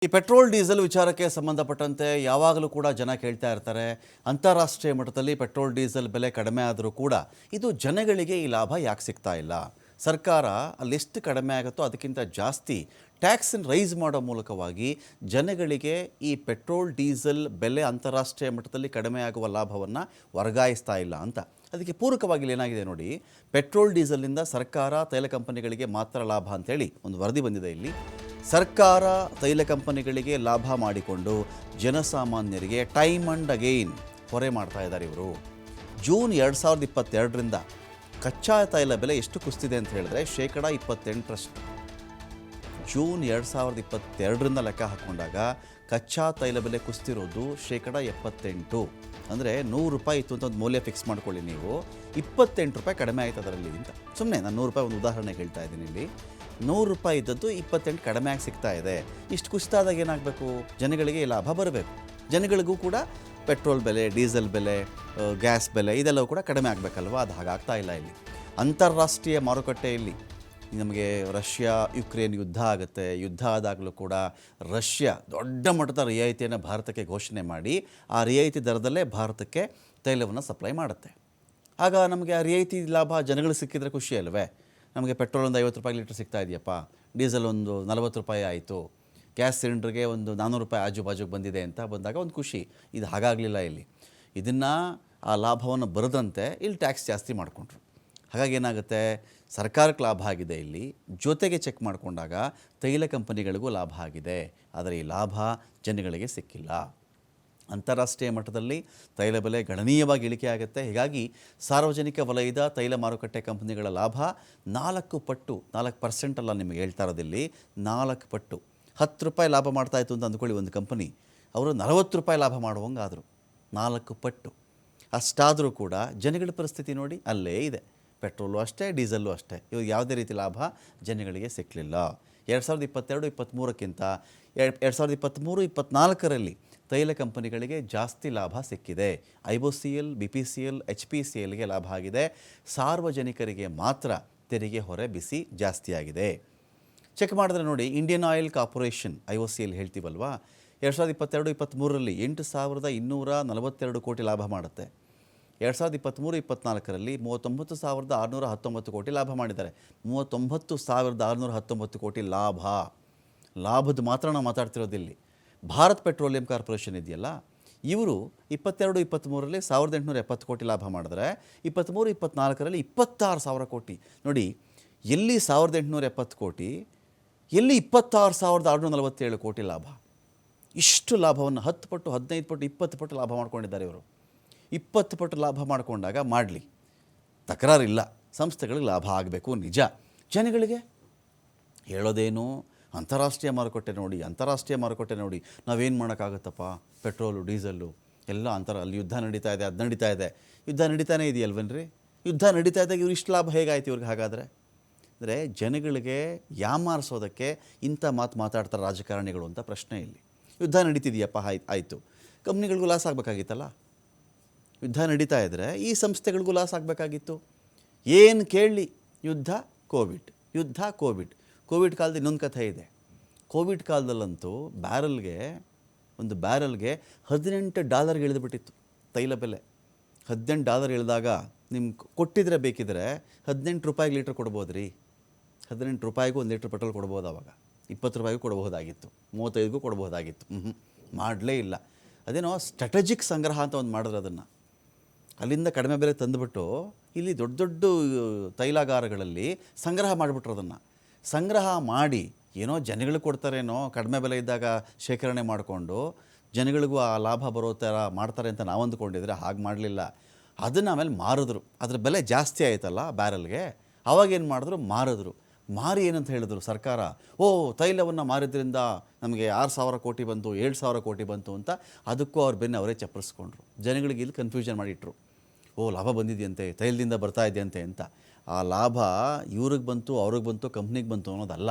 ಈ petrol diesel ವಿಚಾರಕ್ಕೆ ಸಂಬಂಧಪಟ್ಟಂತೆ ಯಾವಾಗಲೂ ಕೂಡ ಜನ ಕೇಳ್ತಾ ಇರ್ತಾರೆ. ಅಂತಾರಾಷ್ಟ್ರೀಯ ಮಟ್ಟದಲ್ಲಿ ಪೆಟ್ರೋಲ್ ಡೀಸೆಲ್ ಬೆಲೆ ಕಡಿಮೆ ಆದರೂ ಕೂಡ ಇದು ಜನಗಳಿಗೆ ಈ ಲಾಭ ಯಾಕೆ ಸಿಗ್ತಾ ಇಲ್ಲ? ಸರ್ಕಾರ ಅಲ್ಲೆಷ್ಟು ಕಡಿಮೆ ಆಗುತ್ತೋ ಅದಕ್ಕಿಂತ ಜಾಸ್ತಿ ಟ್ಯಾಕ್ಸನ್ನು ರೈಸ್ ಮಾಡೋ ಮೂಲಕವಾಗಿ ಜನಗಳಿಗೆ ಈ ಪೆಟ್ರೋಲ್ ಡೀಸೆಲ್ ಬೆಲೆ ಅಂತಾರಾಷ್ಟ್ರೀಯ ಮಟ್ಟದಲ್ಲಿ ಕಡಿಮೆ ಆಗುವ ಲಾಭವನ್ನು ವರ್ಗಾಯಿಸ್ತಾ ಇಲ್ಲ ಅಂತ. ಅದಕ್ಕೆ ಪೂರಕವಾಗಿ ಏನಾಗಿದೆ ನೋಡಿ, ಪೆಟ್ರೋಲ್ ಡೀಸೆಲ್ನಿಂದ ಸರ್ಕಾರ ತೈಲ ಕಂಪನಿಗಳಿಗೆ ಮಾತ್ರ ಲಾಭ ಅಂತೇಳಿ ಒಂದು ವರದಿ ಬಂದಿದೆ. ಇಲ್ಲಿ ಸರ್ಕಾರ ತೈಲ ಕಂಪನಿಗಳಿಗೆ ಲಾಭ ಮಾಡಿಕೊಂಡು ಜನಸಾಮಾನ್ಯರಿಗೆ ಟೈಮ್ ಆ್ಯಂಡ್ ಅಗೈನ್ ಹೊರೆ ಮಾಡ್ತಾ ಇದ್ದಾರೆ ಇವರು. ಜೂನ್ 2022ರಿಂದ ಕಚ್ಚಾ ತೈಲ ಬೆಲೆ ಎಷ್ಟು ಕುಸಿದಿದೆ ಅಂತ ಹೇಳಿದ್ರೆ 28%. ಜೂನ್ 2022ರಿಂದ ಲೆಕ್ಕ ಹಾಕ್ಕೊಂಡಾಗ ಕಚ್ಚಾ ತೈಲ ಬೆಲೆ ಕುಸಿತಿರೋದು 78%. ಅಂದರೆ ₹100 ಇತ್ತು ಅಂತ ಒಂದು ಮೌಲ್ಯ ಫಿಕ್ಸ್ ಮಾಡ್ಕೊಳ್ಳಿ ನೀವು, ₹28 ಕಡಿಮೆ ಆಯ್ತು ಅದರಲ್ಲಿ ಅಂತ. ಸುಮ್ಮನೆ ನಾನು ₹100 ಒಂದು ಉದಾಹರಣೆಗೆ ಹೇಳ್ತಾ ಇದ್ದೀನಿ. ಇಲ್ಲಿ ₹100 ಇದ್ದದ್ದು 28 ಕಡಿಮೆ ಆಗಿ ಸಿಗ್ತಾ ಇದೆ. ಇಷ್ಟು ಕುಸಿತಾದಾಗ ಏನಾಗಬೇಕು? ಜನಗಳಿಗೆ ಲಾಭ ಬರಬೇಕು. ಜನಗಳಿಗೂ ಕೂಡ ಪೆಟ್ರೋಲ್ ಬೆಲೆ, ಡೀಸೆಲ್ ಬೆಲೆ, ಗ್ಯಾಸ್ ಬೆಲೆ ಇದೆಲ್ಲವೂ ಕೂಡ ಕಡಿಮೆ ಆಗಬೇಕಲ್ವ? ಅದು ಹಾಗಾಗ್ತಾ ಇಲ್ಲ. ಇಲ್ಲಿ ಅಂತಾರಾಷ್ಟ್ರೀಯ ಮಾರುಕಟ್ಟೆಯಲ್ಲಿ ನಮಗೆ ರಷ್ಯಾ ಯುಕ್ರೇನ್ ಯುದ್ಧ ಆಗುತ್ತೆ. ಯುದ್ಧ ಆದಾಗಲೂ ಕೂಡ ರಷ್ಯಾ ದೊಡ್ಡ ಮಟ್ಟದ ರಿಯಾಯಿತಿಯನ್ನು ಭಾರತಕ್ಕೆ ಘೋಷಣೆ ಮಾಡಿ ಆ ರಿಯಾಯಿತಿ ದರದಲ್ಲೇ ಭಾರತಕ್ಕೆ ತೈಲವನ್ನು ಸಪ್ಲೈ ಮಾಡುತ್ತೆ. ಆಗ ನಮಗೆ ಆ ರಿಯಾಯಿತಿ ಲಾಭ ಜನಗಳಿಗೆ ಸಿಕ್ಕಿದ್ರೆ ಖುಷಿ ಅಲ್ವೇ? ನಮಗೆ ಪೆಟ್ರೋಲ್ ಒಂದು ₹50 ಲೀಟ್ರ್ ಸಿಗ್ತಾ ಇದೆಯಪ್ಪ, ಡೀಸೆಲ್ ಒಂದು ₹40 ಆಯಿತು, ಗ್ಯಾಸ್ ಸಿಲಿಂಡ್ರಿಗೆ ಒಂದು ₹400 ಆಜುಬಾಜುಗೆ ಬಂದಿದೆ ಅಂತ ಬಂದಾಗ ಒಂದು ಖುಷಿ. ಇದು ಹಾಗಾಗಲಿಲ್ಲ. ಇಲ್ಲಿ ಇದನ್ನು ಆ ಲಾಭವನ್ನು ಬರದಂತೆ ಇಲ್ಲಿ ಟ್ಯಾಕ್ಸ್ ಜಾಸ್ತಿ ಮಾಡಿಕೊಂಡ್ರು. ಹಾಗಾಗಿ ಏನಾಗುತ್ತೆ, ಸರ್ಕಾರಕ್ಕೆ ಲಾಭ ಆಗಿದೆ. ಇಲ್ಲಿ ಜೊತೆಗೆ ಚೆಕ್ ಮಾಡಿಕೊಂಡಾಗ ತೈಲ ಕಂಪನಿಗಳಿಗೂ ಲಾಭ ಆಗಿದೆ. ಆದರೆ ಈ ಲಾಭ ಜನಗಳಿಗೆ ಸಿಕ್ಕಿಲ್ಲ. ಅಂತಾರಾಷ್ಟ್ರೀಯ ಮಟ್ಟದಲ್ಲಿ ತೈಲ ಬೆಲೆ ಗಣನೀಯವಾಗಿ ಇಳಿಕೆ ಆಗುತ್ತೆ. ಹೀಗಾಗಿ ಸಾರ್ವಜನಿಕ ವಲಯದ ತೈಲ ಮಾರುಕಟ್ಟೆ ಕಂಪನಿಗಳ ಲಾಭ 4 ಪಟ್ಟು, 4% ಅಲ್ಲ ನಿಮಗೆ ಹೇಳ್ತಾ ಇರೋದಿಲ್ಲಿ, 4 ಪಟ್ಟು. ₹10 ಲಾಭ ಮಾಡ್ತಾಯಿತ್ತು ಅಂತ ಅಂದ್ಕೊಳ್ಳಿ ಒಂದು ಕಂಪನಿ, ಅವರು ₹40 ಲಾಭ ಮಾಡುವಂಗಾದರು. 4 ಪಟ್ಟು. ಅಷ್ಟಾದರೂ ಕೂಡ ಜನಗಳ ಪರಿಸ್ಥಿತಿ ನೋಡಿ ಅಲ್ಲೇ ಇದೆ. ಪೆಟ್ರೋಲು ಅಷ್ಟೇ, ಡೀಸೆಲ್ಲು ಅಷ್ಟೇ. ಇವಾಗ ಯಾವುದೇ ರೀತಿ ಲಾಭ ಜನಗಳಿಗೆ ಸಿಕ್ಕಲಿಲ್ಲ. 2022-23ಕ್ಕಿಂತ 2023-24ರಲ್ಲಿ ತೈಲ ಕಂಪನಿಗಳಿಗೆ ಜಾಸ್ತಿ ಲಾಭ ಸಿಕ್ಕಿದೆ. IOCL, BPCL, HPCLಗೆ ಲಾಭ ಆಗಿದೆ. ಸಾರ್ವಜನಿಕರಿಗೆ ಮಾತ್ರ ತೆರಿಗೆ ಹೊರೆ ಬಿಸಿ ಜಾಸ್ತಿಯಾಗಿದೆ. ಚೆಕ್ ಮಾಡಿದ್ರೆ ನೋಡಿ, ಇಂಡಿಯನ್ ಆಯಿಲ್ ಕಾರ್ಪೊರೇಷನ್ IOCL ಹೇಳ್ತೀವಲ್ವಾ, 2022-23ರಲ್ಲಿ 8,242 ಕೋಟಿ ಲಾಭ ಮಾಡುತ್ತೆ. 2023-24ರಲ್ಲಿ 39,619 ಕೋಟಿ ಲಾಭ ಮಾಡಿದ್ದಾರೆ. 39,619 ಕೋಟಿ ಲಾಭ. ಲಾಭದ ಮಾತ್ರ ನಾವು ಮಾತಾಡ್ತಿರೋದಿಲ್ಲಿ. ಭಾರತ್ ಪೆಟ್ರೋಲಿಯಂ ಕಾರ್ಪೊರೇಷನ್ ಇದೆಯಲ್ಲ, ಇವರು 22-23ರಲ್ಲಿ 1,870 ಕೋಟಿ ಲಾಭ ಮಾಡಿದ್ರೆ 23-24ರಲ್ಲಿ 26,000 ಕೋಟಿ. ನೋಡಿ, ಎಲ್ಲಿ 1,870 ಕೋಟಿ, ಎಲ್ಲಿ 26,647 ಕೋಟಿ ಲಾಭ. ಇಷ್ಟು ಲಾಭವನ್ನು 10 ಪಟ್ಟು, 15 ಪಟ್ಟು, 20 ಪಟ್ಟು ಲಾಭ ಮಾಡ್ಕೊಂಡಿದ್ದಾರೆ ಇವರು. 20 ಪಟ್ಟು ಲಾಭ ಮಾಡಿಕೊಂಡಾಗ ಮಾಡಲಿ, ತಕರಾರಿಲ್ಲ. ಸಂಸ್ಥೆಗಳಿಗೆ ಲಾಭ ಆಗಬೇಕು ನಿಜ. ಜನಗಳಿಗೆ ಹೇಳೋದೇನು? ಅಂತಾರಾಷ್ಟ್ರೀಯ ಮಾರುಕಟ್ಟೆ ನೋಡಿ, ಅಂತಾರಾಷ್ಟ್ರೀಯ ಮಾರುಕಟ್ಟೆ ನೋಡಿ. ನಾವೇನು ಮಾಡೋಕ್ಕಾಗತ್ತಪ್ಪ? ಪೆಟ್ರೋಲು, ಡೀಸೆಲ್ಲು ಎಲ್ಲ ಅಲ್ಲಿ ಯುದ್ಧ ನಡೀತಾ ಇದೆ, ಅದು ನಡೀತಾ ಇದೆ. ಯುದ್ಧ ನಡೀತಾನೆ ಇದೆಯಲ್ವೇನ್ರಿ? ಯುದ್ಧ ನಡೀತಾ ಇದ್ದಾಗ ಇವ್ರು ಇಷ್ಟು ಲಾಭ ಹೇಗಾಯ್ತು ಇವ್ರಿಗೆ? ಹಾಗಾದರೆ ಅಂದರೆ ಜನಗಳಿಗೆ ಯಾಮಾರಿಸೋದಕ್ಕೆ ಇಂಥ ಮಾತಾಡ್ತಾರೆ ರಾಜಕಾರಣಿಗಳು ಅಂತ ಪ್ರಶ್ನೆ ಇಲ್ಲಿ. ಯುದ್ಧ ನಡೀತಿದೆಯಪ್ಪ, ಆಯಿತು, ಕಂಪ್ನಿಗಳಿಗೂ ಲಾಸ್ ಆಗಬೇಕಾಗಿತ್ತಲ್ಲ. ಯುದ್ಧ ನಡೀತಾ ಇದ್ದರೆ ಈ ಸಂಸ್ಥೆಗಳಿಗೂ ಲಾಸ್ ಆಗಬೇಕಾಗಿತ್ತು. ಏನು ಕೇಳಲಿ, ಯುದ್ಧ, ಕೋವಿಡ್, ಯುದ್ಧ, ಕೋವಿಡ್. ಕೋವಿಡ್ ಕಾಲದ ಇನ್ನೊಂದು ಕಥೆ ಇದೆ. ಕೋವಿಡ್ ಕಾಲದಲ್ಲಂತೂ ಒಂದು ಬ್ಯಾರಲ್ಗೆ $18 ಇಳಿದುಬಿಟ್ಟಿತ್ತು ತೈಲ ಬೆಲೆ. $18 ಇಳಿದಾಗ ನಿಮ್ಗೆ ಕೊಟ್ಟಿದ್ರೆ ಬೇಕಿದ್ರೆ ₹18 ಲೀಟ್ರ್ ಕೊಡ್ಬೋದು ರೀ. ₹18ಗೂ 1 ಲೀಟ್ರ್ ಪೆಟ್ರೋಲ್ ಕೊಡ್ಬೋದು. ಆವಾಗ ₹20 ಕೊಡ್ಬೋದಾಗಿತ್ತು, $35 ಕೊಡ್ಬೋದಾಗಿತ್ತು. ಮಾಡಲೇ ಇಲ್ಲ. ಅದೇನೋ ಸ್ಟ್ರಾಟಜಿಕ್ ಸಂಗ್ರಹ ಅಂತ ಒಂದು ಮಾಡಿದ್ರೆ ಅದನ್ನು ಅಲ್ಲಿಂದ ಕಡಿಮೆ ಬೆಲೆ ತಂದುಬಿಟ್ಟು ಇಲ್ಲಿ ದೊಡ್ಡ ದೊಡ್ಡ ತೈಲಾಗಾರಗಳಲ್ಲಿ ಸಂಗ್ರಹ ಮಾಡಿಬಿಟ್ರು. ಅದನ್ನು ಸಂಗ್ರಹ ಮಾಡಿ ಏನೋ ಜನಗಳಿಗೆ ಕೊಡ್ತಾರೇನೋ, ಕಡಿಮೆ ಬೆಲೆ ಇದ್ದಾಗ ಶೇಖರಣೆ ಮಾಡಿಕೊಂಡು ಜನಗಳಿಗೂ ಆ ಲಾಭ ಬರೋ ಥರ ಮಾಡ್ತಾರೆ ಅಂತ ನಾವು ಅಂದ್ಕೊಂಡಿದ್ರೆ ಹಾಗೆ ಮಾಡಲಿಲ್ಲ. ಅದನ್ನು ಆಮೇಲೆ ಮಾರಿದ್ರು. ಅದರ ಬೆಲೆ ಜಾಸ್ತಿ ಆಯ್ತಲ್ಲ ಬ್ಯಾರಲ್ಗೆ, ಅವಾಗೇನು ಮಾಡಿದ್ರು? ಮಾರಿದ್ರು. ಮಾರಿ ಏನಂತ ಹೇಳಿದ್ರು ಸರ್ಕಾರ, ತೈಲವನ್ನು ಮಾರಿದ್ರಿಂದ ನಮಗೆ 6,000 ಕೋಟಿ ಬಂತು, 7,000 ಕೋಟಿ ಬಂತು ಅಂತ. ಅದಕ್ಕೂ ಅವ್ರ ಬೆನ್ನು ಅವರೇ ಚಪ್ಪರಿಸ್ಕೊಂಡ್ರು. ಜನಗಳಿಗೆ ಇಲ್ಲಿ ಕನ್ಫ್ಯೂಷನ್ ಮಾಡಿಟ್ರು. ಲಾಭ ಬಂದಿದೆಯಂತೆ, ತೈಲದಿಂದ ಬರ್ತಾ ಇದೆಯಂತೆ ಅಂತ. ಆ ಲಾಭ ಇವ್ರಿಗೆ ಬಂತು, ಅವ್ರಿಗೆ ಬಂತು, ಕಂಪ್ನಿಗೆ ಬಂತು ಅನ್ನೋದಲ್ಲ.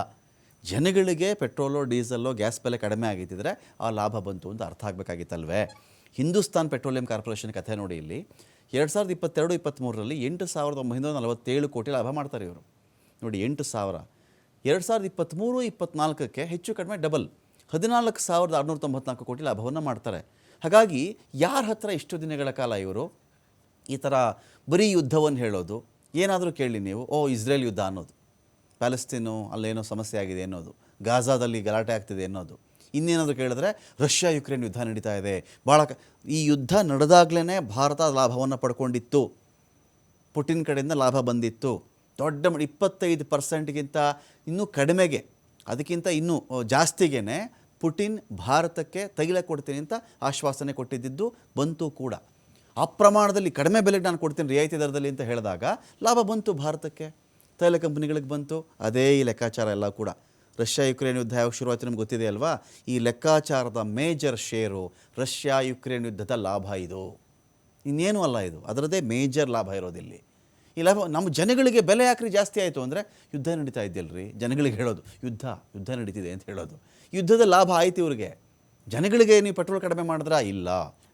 ಜನಗಳಿಗೆ ಪೆಟ್ರೋಲು, ಡೀಸೆಲ್ಲು, ಗ್ಯಾಸ್ ಬೆಲೆ ಕಡಿಮೆ ಆಗಿದ್ದರೆ ಆ ಲಾಭ ಬಂತು ಅಂತ ಅರ್ಥ ಆಗಬೇಕಾಗಿತ್ತಲ್ವೇ? ಹಿಂದೂಸ್ತಾನ್ ಪೆಟ್ರೋಲಿಯಂ ಕಾರ್ಪೊರೇಷನ್ ಕಥೆ ನೋಡಿ. ಇಲ್ಲಿ 2022-23ರಲ್ಲಿ 8,947 ಕೋಟಿ ಲಾಭ ಮಾಡ್ತಾರೆ ಇವರು. ನೋಡಿ, 8,000. 2023-24ಕ್ಕೆ ಹೆಚ್ಚು ಕಡಿಮೆ ಡಬಲ್ 14,694 ಕೋಟಿ ಲಾಭವನ್ನು ಮಾಡ್ತಾರೆ. ಹಾಗಾಗಿ ಯಾರ ಹತ್ರ ಇಷ್ಟು ದಿನಗಳ ಕಾಲ ಇವರು ಈ ಥರ ಬರೀ ಯುದ್ಧವನ್ನು ಹೇಳೋದು, ಏನಾದರೂ ಕೇಳಿ ನೀವು, ಇಸ್ರೇಲ್ ಯುದ್ಧ ಅನ್ನೋದು, ಪ್ಯಾಲೆಸ್ತೀನು ಅಲ್ಲೇನೋ ಸಮಸ್ಯೆ ಆಗಿದೆ ಅನ್ನೋದು, ಗಾಜಾದಲ್ಲಿ ಗಲಾಟೆ ಆಗ್ತಿದೆ ಅನ್ನೋದು, ಇನ್ನೇನಾದರೂ ಕೇಳಿದ್ರೆ ರಷ್ಯಾ ಯುಕ್ರೇನ್ ಯುದ್ಧ ನಡೀತಾ ಇದೆ, ಈ ಯುದ್ಧ ನಡೆದಾಗಲೇ ಭಾರತ ಲಾಭವನ್ನು ಪಡ್ಕೊಂಡಿತ್ತು, ಪುಟಿನ್ ಕಡೆಯಿಂದ ಲಾಭ ಬಂದಿತ್ತು. ದೊಡ್ಡ 25%ಗಿಂತ ಇನ್ನೂ ಕಡಿಮೆಗೆ, ಅದಕ್ಕಿಂತ ಇನ್ನೂ ಜಾಸ್ತಿಗೇ ಪುಟಿನ್ ಭಾರತಕ್ಕೆ ತೈಲ ಕೊಡ್ತೀನಿ ಅಂತ ಆಶ್ವಾಸನೆ ಕೊಟ್ಟಿದ್ದು ಬಂತು ಕೂಡ. ಆ ಪ್ರಮಾಣದಲ್ಲಿ ಕಡಿಮೆ ಬೆಲೆಗೆ ನಾನು ಕೊಡ್ತೀನಿ ರಿಯಾಯಿತಿ ದರದಲ್ಲಿ ಅಂತ ಹೇಳಿದಾಗ ಲಾಭ ಬಂತು ಭಾರತಕ್ಕೆ, ತೈಲ ಕಂಪನಿಗಳಿಗೆ ಬಂತು. ಅದೇ ಈ ಲೆಕ್ಕಾಚಾರ ಎಲ್ಲ ಕೂಡ ರಷ್ಯಾ ಯುಕ್ರೇನ್ ಯುದ್ಧ ಯಾವಾಗ ಶುರುವಾಯಿತು ನಮ್ಗೆ ಗೊತ್ತಿದೆ ಅಲ್ವಾ. ಈ ಲೆಕ್ಕಾಚಾರದ ಮೇಜರ್ ಶೇರು ರಷ್ಯಾ ಯುಕ್ರೇನ್ ಯುದ್ಧದ ಲಾಭ ಇದು, ಇನ್ನೇನೂ ಅಲ್ಲ. ಇದು ಅದರದ್ದೇ ಮೇಜರ್ ಲಾಭ ಇರೋದಿಲ್ಲಿ. ಈ ಲಾಭ ನಮ್ಮ ಜನಗಳಿಗೆ ಬೆಲೆ ಯಾಕ್ರಿ ಜಾಸ್ತಿ ಆಯಿತು ಅಂದರೆ ಯುದ್ಧ ನಡೀತಾ ಇದೆಯಲ್ರಿ, ಜನಗಳಿಗೆ ಹೇಳೋದು ಯುದ್ಧ ನಡೀತಿದೆ ಅಂತ ಹೇಳೋದು. ಯುದ್ಧದ ಲಾಭ ಆಯ್ತು ಇವ್ರಿಗೆ. ಜನಗಳಿಗೆ ನೀವು ಪೆಟ್ರೋಲ್ ಕಡಿಮೆ ಮಾಡಿದ್ರಾ? ಇಲ್ಲ.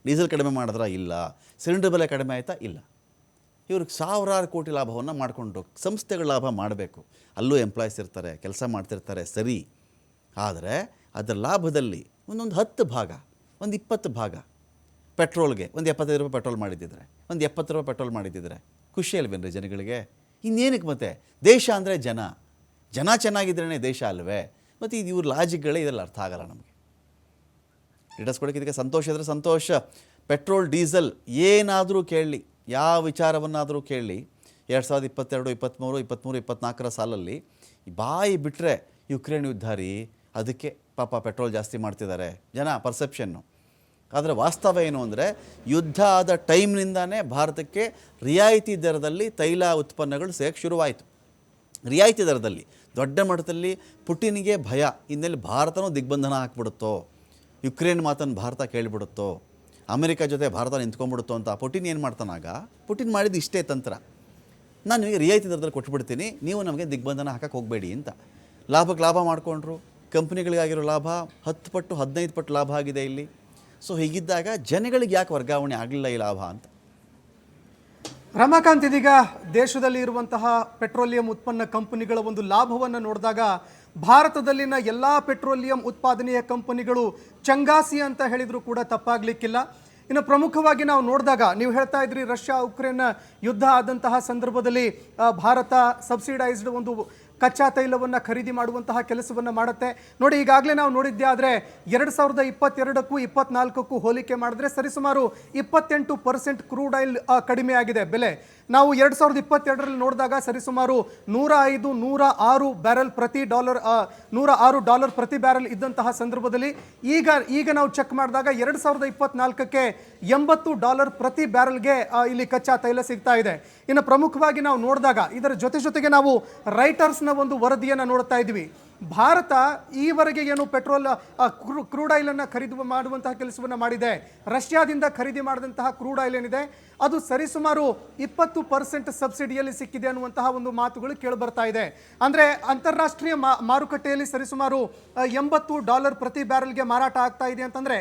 ಡೀಸೆಲ್ ಕಡಿಮೆ ಮಾಡಿದ್ರಾ? ಇಲ್ಲ. ಸಿಲಿಂಡರ್ ಬೆಲೆ ಕಡಿಮೆ ಆಯಿತಾ? ಇಲ್ಲ. ಇವ್ರಿಗೆ ಸಾವಿರಾರು ಕೋಟಿ ಲಾಭವನ್ನು ಮಾಡಿಕೊಂಡು ಸಂಸ್ಥೆಗಳ ಲಾಭ ಮಾಡಬೇಕು. ಅಲ್ಲೂ ಎಂಪ್ಲಾಯೀಸ್ ಇರ್ತಾರೆ, ಕೆಲಸ ಮಾಡ್ತಿರ್ತಾರೆ, ಸರಿ. ಆದರೆ ಅದರ ಲಾಭದಲ್ಲಿ ಒಂದೊಂದು 10 ಭಾಗ, ಒಂದು 20 ಭಾಗ ಪೆಟ್ರೋಲ್ಗೆ ಒಂದು 75 ರೂಪಾಯಿ ಪೆಟ್ರೋಲ್ ಮಾಡಿದ್ದಿದ್ರೆ, ಒಂದು 70 ರೂಪಾಯಿ ಪೆಟ್ರೋಲ್ ಮಾಡಿದ್ದಿದ್ರೆ ಖುಷಿ ಅಲ್ವೇನ್ರಿ ಜನಗಳಿಗೆ? ಇನ್ನೇನಕ್ಕೆ ಮತ್ತೆ? ದೇಶ ಅಂದರೆ ಜನ ಚೆನ್ನಾಗಿದ್ರೇ ದೇಶ ಅಲ್ವೇ? ಮತ್ತು ಇದು ಇವ್ರ ಲಾಜಿಕ್ಗಳೇ ಇದರಲ್ಲಿ ಅರ್ಥ ಆಗಲ್ಲ ನಮಗೆ. ಡೀಟೇಲ್ಸ್ ಕೊಡೋಕ್ಕೆ ಇದಕ್ಕೆ ಸಂತೋಷ ಇದ್ದರೆ ಸಂತೋಷ. ಪೆಟ್ರೋಲ್ ಡೀಸೆಲ್ ಏನಾದರೂ ಕೇಳಲಿ, ಯಾವ ವಿಚಾರವನ್ನಾದರೂ ಕೇಳಲಿ, 2022, 23, 24 ಸಾಲಲ್ಲಿ ಬಾಯಿ ಬಿಟ್ಟರೆ ಯುಕ್ರೇನ್ ಯುದ್ಧ ರೀ, ಅದಕ್ಕೆ ಪಾಪ ಪೆಟ್ರೋಲ್ ಜಾಸ್ತಿ ಮಾಡ್ತಿದ್ದಾರೆ ಜನ ಪರ್ಸೆಪ್ಷನ್ನು. ಆದರೆ ವಾಸ್ತವ ಏನು ಅಂದರೆ ಯುದ್ಧ ಆದ ಟೈಮ್ನಿಂದಾನೇ ಭಾರತಕ್ಕೆ ರಿಯಾಯಿತಿ ದರದಲ್ಲಿ ತೈಲ ಉತ್ಪನ್ನಗಳು ಸಿಗೋಕ್ಕೆ ಶುರುವಾಯಿತು. ರಿಯಾಯಿತಿ ದರದಲ್ಲಿ ದೊಡ್ಡ ಮಟ್ಟದಲ್ಲಿ ಪುಟಿನಿಗೆ ಭಯ, ಇನ್ನೆಲ್ಲಿ ಭಾರತನೂ ದಿಗ್ಬಂಧನ ಹಾಕ್ಬಿಡುತ್ತೋ, ಯುಕ್ರೇನ್ ಮಾತನ್ನು ಭಾರತ ಕೇಳಿಬಿಡುತ್ತೋ, ಅಮೆರಿಕ ಜೊತೆ ಭಾರತ ನಿಂತ್ಕೊಂಡ್ಬಿಡುತ್ತೋ ಅಂತ ಪುಟಿನ್ ಏನು ಮಾಡ್ತಾನಾಗ, ಪುಟಿನ್ ಮಾಡಿದ್ದು ಇಷ್ಟೇ ತಂತ್ರ, ನಾನು ನಿಮಗೆ ರಿಯಾಯಿತಿ ದರದಲ್ಲಿ ಕೊಟ್ಬಿಡ್ತೀನಿ, ನೀವು ನಮಗೆ ದಿಗ್ಬಂಧನ ಹಾಕಕ್ಕೆ ಹೋಗಬೇಡಿ ಅಂತ. ಲಾಭಕ್ಕೆ ಲಾಭ ಮಾಡಿಕೊಂಡ್ರು. ಕಂಪ್ನಿಗಳಿಗಾಗಿರೋ ಲಾಭ 10 ಪಟ್ಟು 15 ಪಟ್ಟು ಲಾಭ ಆಗಿದೆ ಇಲ್ಲಿ. ಸೊ ಹೀಗಿದ್ದಾಗ ಜನಗಳಿಗೆ ಯಾಕೆ ವರ್ಗಾವಣೆ ಆಗಲಿಲ್ಲ ಈ ಲಾಭ ಅಂತ. ರಮಾಕಾಂತ್, ಇದೀಗ ದೇಶದಲ್ಲಿ ಇರುವಂತಹ ಪೆಟ್ರೋಲಿಯಂ ಉತ್ಪನ್ನ ಕಂಪನಿಗಳ ಒಂದು ಲಾಭವನ್ನು ನೋಡಿದಾಗ ಭಾರತದಲ್ಲಿನ ಎಲ್ಲ ಪೆಟ್ರೋಲಿಯಂ ಉತ್ಪಾದನೆಯ ಕಂಪನಿಗಳು ಚಂಗಾಸಿ ಅಂತ ಹೇಳಿದರೂ ಕೂಡ ತಪ್ಪಾಗಲಿಕ್ಕಿಲ್ಲ. ಇನ್ನು ಪ್ರಮುಖವಾಗಿ ನಾವು ನೋಡಿದಾಗ, ನೀವು ಹೇಳ್ತಾ ಇದ್ರಿ ರಷ್ಯಾ ಉಕ್ರೇನ್ ಯುದ್ಧ ಆದಂತಹ ಸಂದರ್ಭದಲ್ಲಿ ಭಾರತ ಸಬ್ಸಿಡೈಸ್ಡ್ ಒಂದು ಕಚ್ಚಾ ತೈಲವನ್ನು ಖರೀದಿ ಮಾಡುವಂತಹ ಕೆಲಸವನ್ನು ಮಾಡುತ್ತೆ. ನೋಡಿ, ಈಗಾಗಲೇ ನಾವು ನೋಡಿದ್ದೆ ಆದರೆ 2022ಕ್ಕೂ 24ಕ್ಕೂ ಹೋಲಿಕೆ ಮಾಡಿದ್ರೆ ಸರಿಸುಮಾರು 28% ಕ್ರೂಡ್ ಆಯಿಲ್ ಕಡಿಮೆ ಆಗಿದೆ ಬೆಲೆ. ನಾವು 2022ರಲ್ಲಿ ನೋಡಿದಾಗ ಸರಿಸುಮಾರು 106 ಬ್ಯಾರೆಲ್ ಪ್ರತಿ ಡಾಲರ್, $106 ಪ್ರತಿ ಬ್ಯಾರೆಲ್ ಇದ್ದಂತಹ ಸಂದರ್ಭದಲ್ಲಿ ಈಗ ನಾವು ಚೆಕ್ ಮಾಡಿದಾಗ 2024ಕ್ಕೆ $80 ಪ್ರತಿ ಬ್ಯಾರೆಲ್ಗೆ ಇಲ್ಲಿ ಕಚ್ಚಾ ತೈಲ ಸಿಗ್ತಾ ಇದೆ. ಇನ್ನು ಪ್ರಮುಖವಾಗಿ ನಾವು ನೋಡಿದಾಗ ಇದರ ಜೊತೆಗೆ ನಾವು ರೈಟರ್ಸ್ನ ಒಂದು ವರದಿಯನ್ನು ನೋಡ್ತಾ ಇದ್ವಿ. ಭಾರತ ಈವರೆಗೆ ಏನು ಪೆಟ್ರೋಲ್ ಕ್ರೂಡ್ ಆಯಿಲನ್ನು ಖರೀದಿ ಮಾಡುವಂತಹ ಕೆಲಸವನ್ನು ಮಾಡಿದೆ. ರಷ್ಯಾದಿಂದ ಖರೀದಿ ಮಾಡಿದಂತಹ ಕ್ರೂಡ್ ಆಯಿಲ್ ಏನಿದೆ ಅದು ಸರಿಸುಮಾರು 20% ಸಬ್ಸಿಡಿಯಲ್ಲಿ ಸಿಕ್ಕಿದೆ ಅನ್ನುವಂತಹ ಒಂದು ಮಾತುಗಳು ಕೇಳಿ ಬರ್ತಾ ಇದೆ. ಅಂದರೆ ಅಂತಾರಾಷ್ಟ್ರೀಯ ಮಾರುಕಟ್ಟೆಯಲ್ಲಿ ಸರಿಸುಮಾರು $80 ಪ್ರತಿ ಬ್ಯಾರೆಲ್ಗೆ ಮಾರಾಟ ಆಗ್ತಾ ಇದೆ ಅಂತಂದರೆ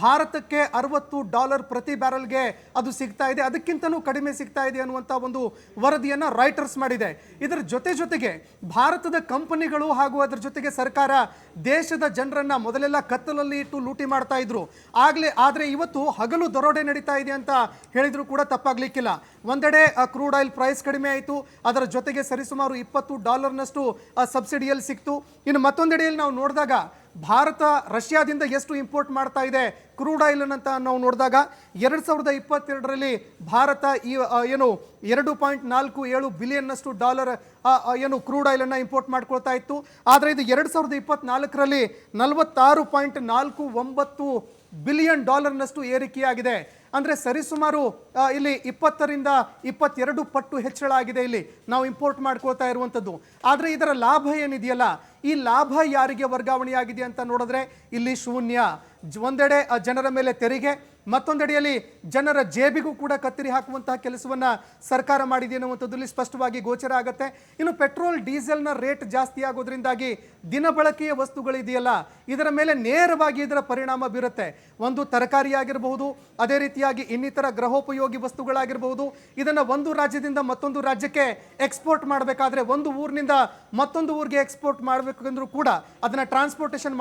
ಭಾರತಕ್ಕೆ $60 ಪ್ರತಿ ಬ್ಯಾರೆಲ್ಗೆ ಅದು ಸಿಗ್ತಾ ಇದೆ, ಅದಕ್ಕಿಂತನೂ ಕಡಿಮೆ ಸಿಗ್ತಾ ಇದೆ ಅನ್ನುವಂಥ ಒಂದು ವರದಿಯನ್ನು ರೈಟರ್ಸ್ ಮಾಡಿದೆ. ಇದರ ಜೊತೆಗೆ ಭಾರತದ ಕಂಪನಿಗಳು ಹಾಗೂ ಅದರ ಜೊತೆಗೆ ಸರ್ಕಾರ ದೇಶದ ಜನರನ್ನ ಮೊದಲೆಲ್ಲ ಕತ್ತಲಲ್ಲಿ ಇಟ್ಟು ಲೂಟಿ ಮಾಡ್ತಾ ಇದ್ರು. ಆದರೆ ಇವತ್ತು ಹಗಲು ದರೋಡೆ ನಡೀತಾ ಇದೆ ಅಂತ ಹೇಳಿದ್ರು ಕೂಡ ತಪ್ಪಾಗ್ಲಿಕ್ಕಿಲ್ಲ. ಒಂದೆಡೆ ಕ್ರೂಡ್ ಆಯಿಲ್ ಪ್ರೈಸ್ ಕಡಿಮೆ ಆಯಿತು, ಅದರ ಜೊತೆಗೆ ಸರಿಸುಮಾರು $20ನಷ್ಟು ಸಬ್ಸಿಡಿಯಲ್ಲಿ ಸಿಕ್ತು. ಇನ್ನು ಮತ್ತೊಂದೆಡೆಯಲ್ಲಿ ನಾವು ನೋಡಿದಾಗ ಭಾರತ ರಷ್ಯಾದಿಂದ ಎಷ್ಟು ಇಂಪೋರ್ಟ್ ಮಾಡ್ತಾ ಇದೆ ಕ್ರೂಡ್ ಆಯಿಲ್ ಅಂತ ನಾವು ನೋಡಿದಾಗ 2022ರಲ್ಲಿ ಭಾರತ ಏನು $2.47 ಬಿಲಿಯನ್ನಷ್ಟು ಡಾಲರ್ ಏನು ಕ್ರೂಡ್ ಆಯಿಲನ್ನು ಇಂಪೋರ್ಟ್ ಮಾಡ್ಕೊಳ್ತಾ ಇತ್ತು. ಆದರೆ ಇದು 2024ರಲ್ಲಿ $46.49 ಬಿಲಿಯನ್ ಡಾಲರ್ನಷ್ಟು ಏರಿಕೆಯಾಗಿದೆ. ಅಂದರೆ ಸರಿಸುಮಾರು ಇಲ್ಲಿ 20ರಿಂದ 22 ಪಟ್ಟು ಹೆಚ್ಚಳ ಆಗಿದೆ ಇಲ್ಲಿ ನಾವು ಇಂಪೋರ್ಟ್ ಮಾಡ್ಕೊಳ್ತಾ ಇರುವಂಥದ್ದು. ಆದರೆ ಇದರ ಲಾಭ ಏನಿದೆಯಲ್ಲ, ಈ ಲಾಭ ಯಾರಿಗೆ ವರ್ಗಾವಣೆಯಾಗಿದೆ ಅಂತ ನೋಡಿದ್ರೆ ಇಲ್ಲಿ ಶೂನ್ಯ. ಒಂದೆಡೆ ಜನರ ಮೇಲೆ ತೆರಿಗೆ, ಮತ್ತೊಂದೆಡೆಯಲ್ಲಿ ಜನರ ಜೇಬಿಗೂ ಕೂಡ ಕತ್ತರಿ ಹಾಕುವಂತಹ ಕೆಲಸವನ್ನ ಸರ್ಕಾರ ಮಾಡಿದೆ ಅನ್ನುವಂಥದ್ದು ಸ್ಪಷ್ಟವಾಗಿ ಗೋಚರ ಆಗುತ್ತೆ. ಇನ್ನು ಪೆಟ್ರೋಲ್ ಡೀಸೆಲ್ನ ರೇಟ್ ಜಾಸ್ತಿ ಆಗೋದ್ರಿಂದಾಗಿ ದಿನಬಳಕೆಯ ವಸ್ತುಗಳಿದೆಯಲ್ಲ ಇದರ ಮೇಲೆ ನೇರವಾಗಿ ಇದರ ಪರಿಣಾಮ ಬೀರುತ್ತೆ. ಒಂದು ತರಕಾರಿ ಆಗಿರಬಹುದು, ಅದೇ ರೀತಿ ರೀತಿಯಾಗಿ ಇನ್ನಿತರ ಗೃಹೋಪಯೋಗಿ ವಸ್ತುಗಳಾಗಿರಬಹುದು, ಇದನ್ನು ಒಂದು ರಾಜ್ಯದಿಂದ ಮತ್ತೊಂದು ರಾಜ್ಯಕ್ಕೆ ಎಕ್ಸ್ಪೋರ್ಟ್ ಮಾಡಬೇಕಾದ್ರೆ, ಒಂದು ಊರಿನಿಂದ ಮತ್ತೊಂದು ಊರಿಗೆ ಎಕ್ಸ್ಪೋರ್ಟ್ ಮಾಡಬೇಕಂದ್ರೂ ಕೂಡ, ಅದನ್ನು ಟ್ರಾನ್ಸ್ಪೋರ್ಟೇಷನ್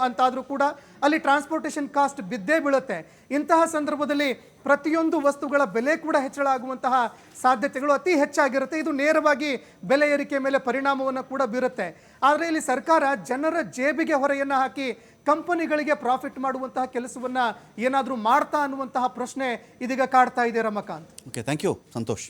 ಅಂತಾದರೂ ಕೂಡ ಅಲ್ಲಿ ಟ್ರಾನ್ಸ್ಪೋರ್ಟೇಷನ್ ಕಾಸ್ಟ್ ಬಿದ್ದೇ ಬೀಳುತ್ತೆ. ಇಂತಹ ಸಂದರ್ಭದಲ್ಲಿ ಪ್ರತಿಯೊಂದು ವಸ್ತುಗಳ ಬೆಲೆ ಕೂಡ ಹೆಚ್ಚಳ ಆಗುವಂತಹ ಸಾಧ್ಯತೆಗಳು ಅತಿ ಹೆಚ್ಚಾಗಿರುತ್ತೆ. ಇದು ನೇರವಾಗಿ ಬೆಲೆ ಏರಿಕೆ ಮೇಲೆ ಪರಿಣಾಮವನ್ನು ಕೂಡ ಬೀರುತ್ತೆ. ಆದರೆ ಇಲ್ಲಿ ಸರ್ಕಾರ ಜನರ ಜೇಬಿಗೆ ಹೊರೆಯನ್ನು ಹಾಕಿ ಕಂಪನಿಗಳಿಗೆ ಪ್ರಾಫಿಟ್ ಮಾಡುವಂತಹ ಕೆಲಸವನ್ನು ಏನಾದರೂ ಮಾಡ್ತಾ ಅನ್ನುವಂತಹ ಪ್ರಶ್ನೆ ಇದೀಗ ಕಾಡ್ತಾ ಇದೆ Ramakant. Okay, thank you Santosh.